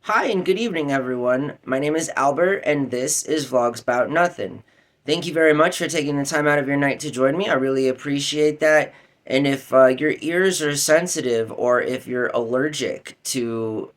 Hi and good evening, everyone. My name is Albert, and this is VlogsBoutNothin. Thank you very much for taking the time out of your night to join me. I really appreciate that. And if your ears are sensitive or if you're allergic to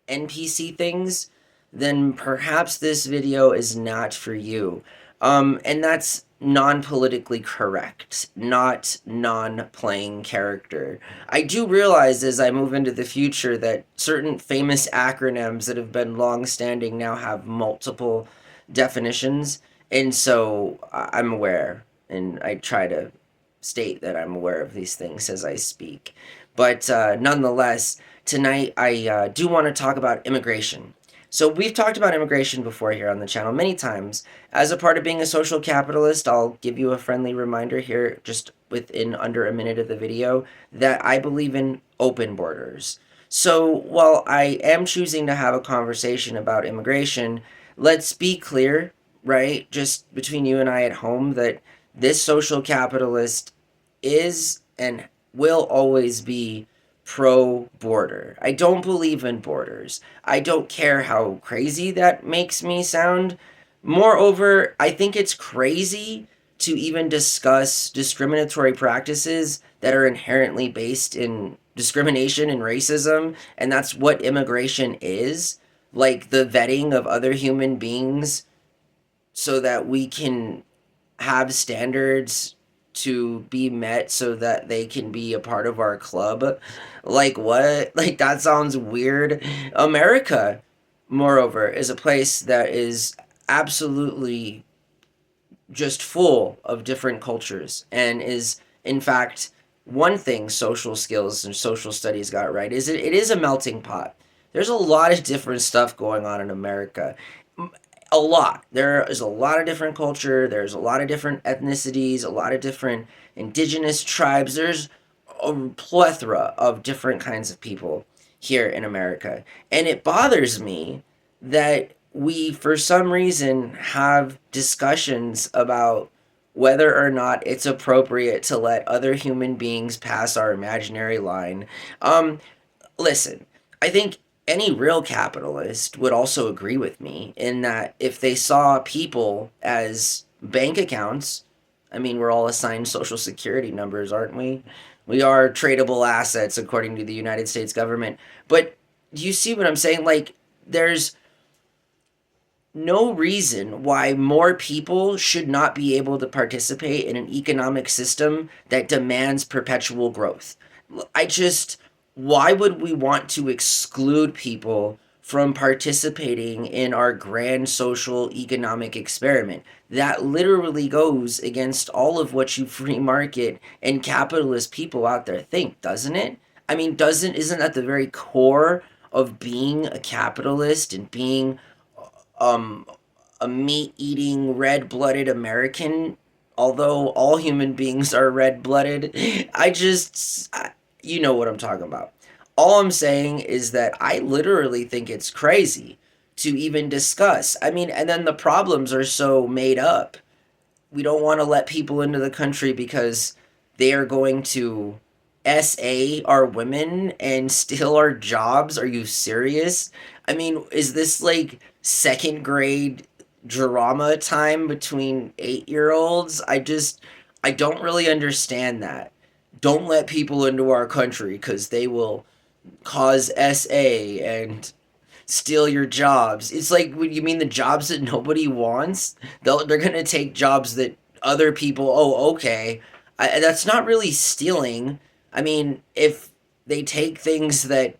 NPC things, then perhaps this video is not for you. And that's non-politically correct, not non-playing character. I do realize as I move into the future that certain famous acronyms that have been long-standing now have multiple definitions, and so I'm aware, and I try to state that I'm aware of these things as I speak. But nonetheless, tonight I do want to talk about immigration. So we've talked about immigration before here on the channel many times. As a part of being a social capitalist, I'll give you a friendly reminder here just within under a minute of the video that I believe in open borders. So while I am choosing to have a conversation about immigration, let's be clear, right, just between you and I at home, that this social capitalist is and will always be pro border. I don't believe in borders. I don't care how crazy that makes me sound. Moreover, I think it's crazy to even discuss discriminatory practices that are inherently based in discrimination and racism, and that's what immigration is. Like the vetting of other human beings so that we can have standards to be met so that they can be a part of our club. Like what? Like that sounds weird. America, moreover, is a place that is absolutely just full of different cultures and is in fact one thing social skills and social studies got right is it is a melting pot. There's a lot of different stuff going on in America, a lot. There is a lot of different culture. There's a lot of different ethnicities, a lot of different indigenous tribes. There's a plethora of different kinds of people here in America. And it bothers me that we, for some reason, have discussions about whether or not it's appropriate to let other human beings pass our imaginary line. Um, Listen, I think any real capitalist would also agree with me in that if they saw people as bank accounts, I mean, we're all assigned social security numbers, aren't we? We are tradable assets according to the United States government. But do you see what I'm saying? Like, there's no reason why more people should not be able to participate in an economic system that demands perpetual growth. I just, why would we want to exclude people from participating in our grand social economic experiment? That literally goes against all of what you free market and capitalist people out there think, doesn't it? I mean, isn't that the very core of being a capitalist and being um, a meat eating, red blooded American, although all human beings are red blooded. You know what I'm talking about. All I'm saying is that I literally think it's crazy to even discuss. I mean, and then the problems are so made up. We don't want to let people into the country because they are going to SA our women and steal our jobs. Are you serious? I mean, is this like second grade drama time between 8 year olds? I don't really understand that. Don't let people into our country because they will cause SA and steal your jobs. It's like, what you mean the jobs that nobody wants? They're gonna take jobs that other people. Oh, okay. That's not really stealing. I mean, if they take things that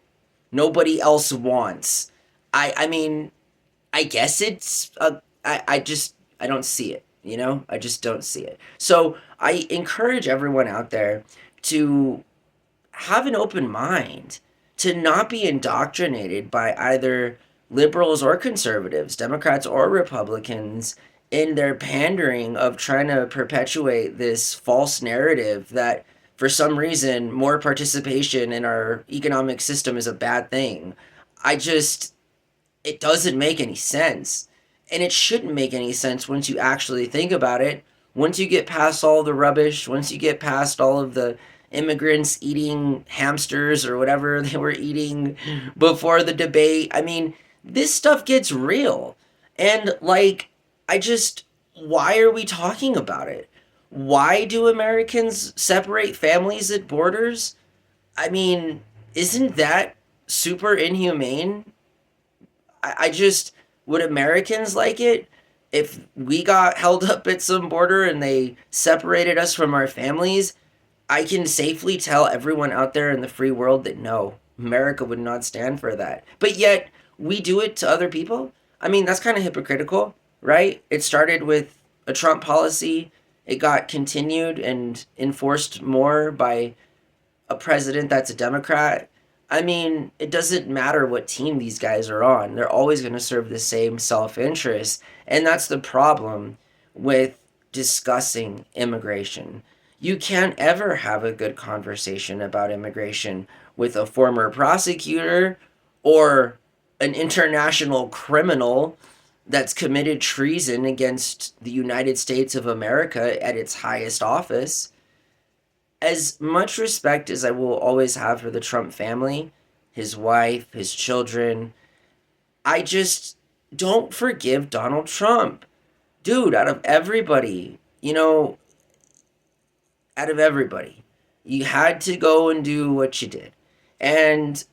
nobody else wants, I mean, I guess it's. I don't see it. You know, I just don't see it. So I encourage everyone out there to have an open mind, to not be indoctrinated by either liberals or conservatives, Democrats or Republicans, in their pandering of trying to perpetuate this false narrative that for some reason more participation in our economic system is a bad thing. I just, it doesn't make any sense. And it shouldn't make any sense once you actually think about it. Once you get past all the rubbish, once you get past all of the immigrants eating hamsters or whatever they were eating before the debate. I mean, this stuff gets real. And like, I just, why are we talking about it? Why do Americans separate families at borders? I mean, isn't that super inhumane? I just, would Americans like it if we got held up at some border and they separated us from our families? I can safely tell everyone out there in the free world that no, America would not stand for that. But yet, we do it to other people? I mean, that's kind of hypocritical, right? It started with a Trump policy, it got continued and enforced more by a president that's a Democrat. I mean, it doesn't matter what team these guys are on. They're always going to serve the same self interest. And that's the problem with discussing immigration. You can't ever have a good conversation about immigration with a former prosecutor or an international criminal that's committed treason against the United States of America at its highest office. As much respect as I will always have for the Trump family, his wife, his children, I just don't forgive Donald Trump. Dude, out of everybody, out of everybody, you had to go and do what you did. And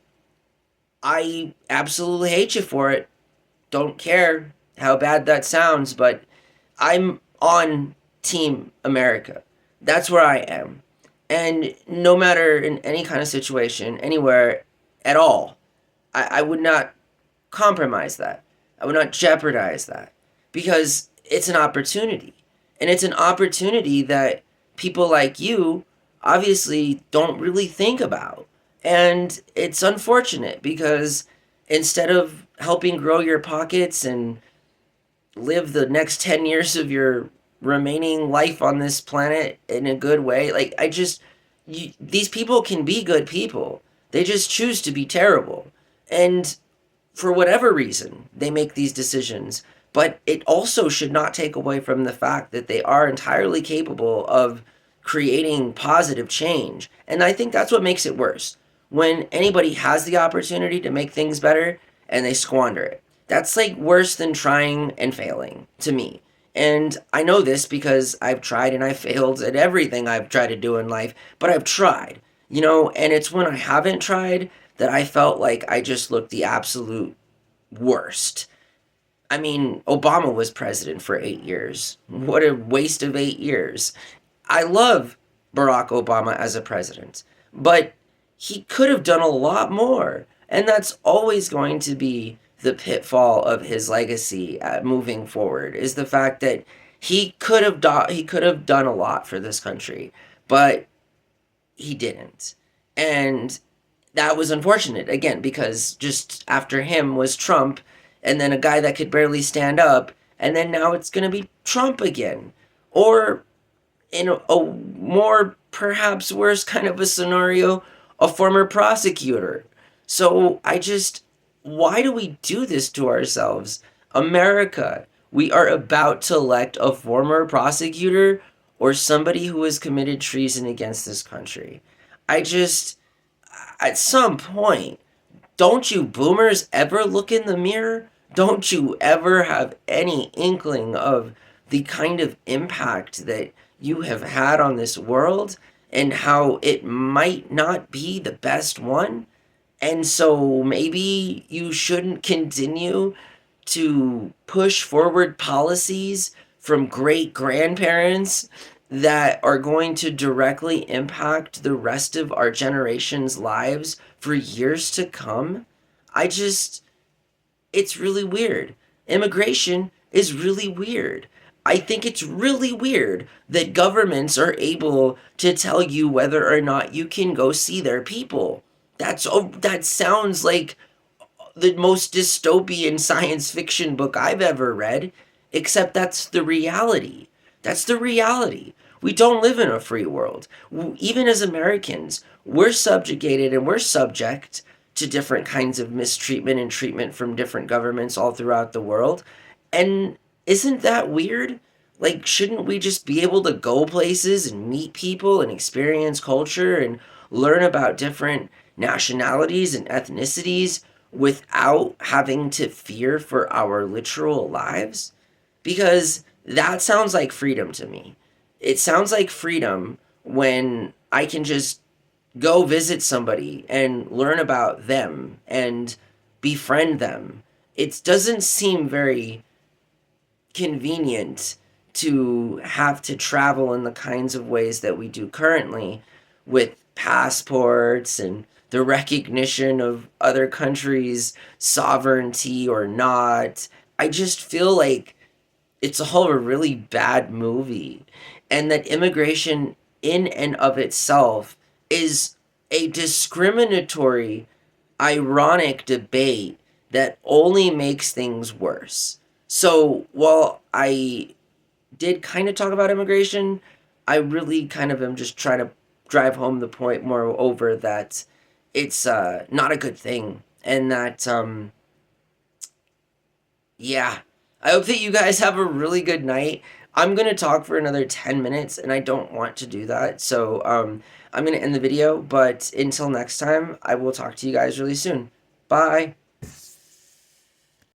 I absolutely hate you for it. Don't care how bad that sounds, but I'm on Team America. That's where I am. And no matter in any kind of situation, anywhere at all, I would not compromise that. I would not jeopardize that because it's an opportunity. And it's an opportunity that people like you obviously don't really think about. And it's unfortunate because instead of helping grow your pockets and live the next 10 years of your remaining life on this planet in a good way. Like, these people can be good people. They just choose to be terrible. And for whatever reason, they make these decisions. But it also should not take away from the fact that they are entirely capable of creating positive change. And I think that's what makes it worse. When anybody has the opportunity to make things better and they squander it. That's like worse than trying and failing to me. And I know this because I've tried and I've failed at everything I've tried to do in life, but I've tried, and it's when I haven't tried that I felt like I just looked the absolute worst. I mean, Obama was president for 8 years. What a waste of 8 years. I love Barack Obama as a president, but he could have done a lot more. And that's always going to be the pitfall of his legacy moving forward, is the fact that he could have done a lot for this country, but he didn't. And that was unfortunate, again, because just after him was Trump, and then a guy that could barely stand up, and then now it's going to be Trump again. Or in a more, perhaps worse kind of a scenario, a former prosecutor. So why do we do this to ourselves? America, we are about to elect a former prosecutor or somebody who has committed treason against this country. At some point, don't you boomers ever look in the mirror? Don't you ever have any inkling of the kind of impact that you have had on this world and how it might not be the best one? And so maybe you shouldn't continue to push forward policies from great grandparents that are going to directly impact the rest of our generation's lives for years to come. It's really weird. Immigration is really weird. I think it's really weird that governments are able to tell you whether or not you can go see their people. That sounds like the most dystopian science fiction book I've ever read, except that's the reality. That's the reality. We don't live in a free world. Even as Americans, we're subjugated and we're subject to different kinds of mistreatment and treatment from different governments all throughout the world. And isn't that weird? Like, shouldn't we just be able to go places and meet people and experience culture and learn about different nationalities and ethnicities without having to fear for our literal lives? Because that sounds like freedom to me. It sounds like freedom when I can just go visit somebody and learn about them and befriend them. It doesn't seem very convenient to have to travel in the kinds of ways that we do currently with passports and the recognition of other countries' sovereignty or not. I just feel like it's all a really bad movie, and that immigration in and of itself is a discriminatory, ironic debate that only makes things worse. So while I did kind of talk about immigration, I really kind of am just trying to drive home the point more over that it's not a good thing, and that yeah. I hope that you guys have a really good night. I'm going to talk for another 10 minutes and I don't want to do that. So, I'm going to end the video, but until next time, I will talk to you guys really soon. Bye.